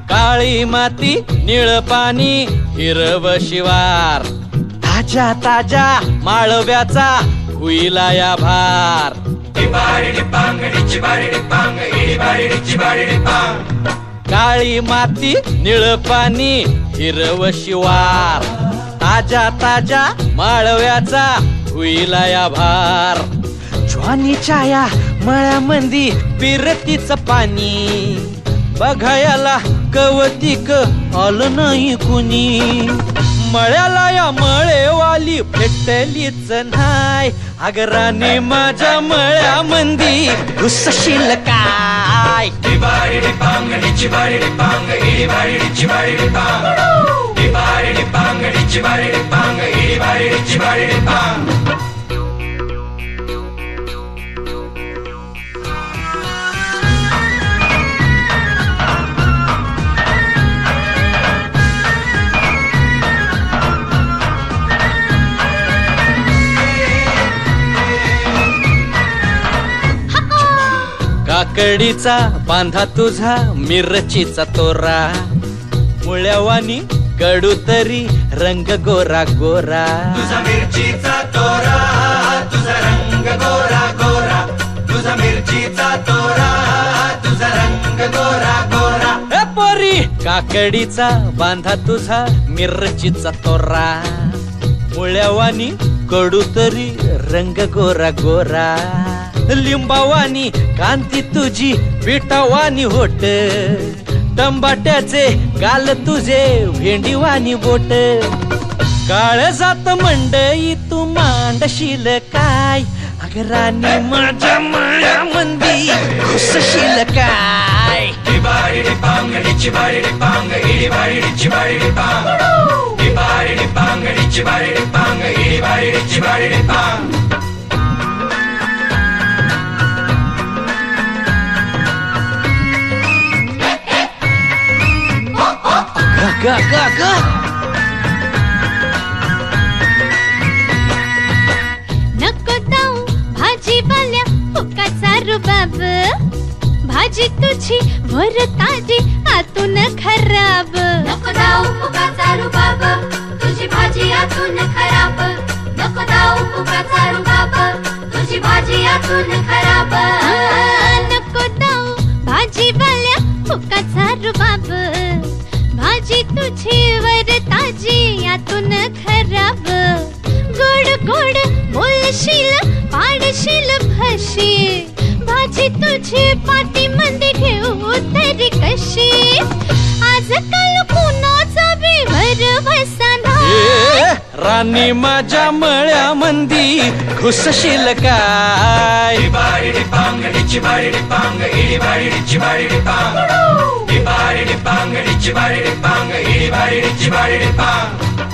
काळी माती निळ पाणी हिरव शिवार ताजा ताजा माळव्याचा हुईला या भार काळी माती निळ पाणी हिरव शिवार ताजा ताजा माळव्याचा हुईला या भार ज्वानीच्या या मळ्यामंदी पिरतीच पाणी बघायला कवतिक आलं नाही कुणी मळ्याला या मळेवाली भेटलीच नाही अगराने माझ्या मळ्यामंदी घुसशील काय काकडीचा बांधा तुझा मिरचीचा तोरा मुळ्यावानी कडू तरी रंग गोरा गोरा तुझा मिरचीचा तोरा तुझा रंग गोरा गोरा तुझा मिरचीचा तोरा तुझा रंग गोरा गोरा ए पोरी काकडीचा बांधा तुझा मिरचीचा तोरा मुळ्यावानी कडू तरी रंग गोरा गोरा लिंबावानी कांती तुझी पिठावानी होट टंबाट्याचे गाल तुझे भेंडीवानी बोट काळ जात मंडई तू मांडशील काय अगरानी माझ्या मळ्यामंदी घुसशील काय गा गा गा नको जाऊ भाजीवाल्या फुकाचा रुबाब भाजी तुझी वर ताजी आतून खराब नको जाऊ फुकाचा रुबाब तुझी भाजी आतून खराब नको जाऊ फुकाचा रुबाब तुझी भाजी आतून खराब नको जाऊ भाजीवाल्या फुकाचा रुबाब भाजी तुझी वर ताजी आतून खराब गोड गोड बोलशील पाडशील फशी भाजी तुझी पाटी मध्ये ठेवू तरी कशी आजकाल कुणाचा बी भरवसा नाही राणी माझ्या मळ्यामंदी घुसशील काय Bang,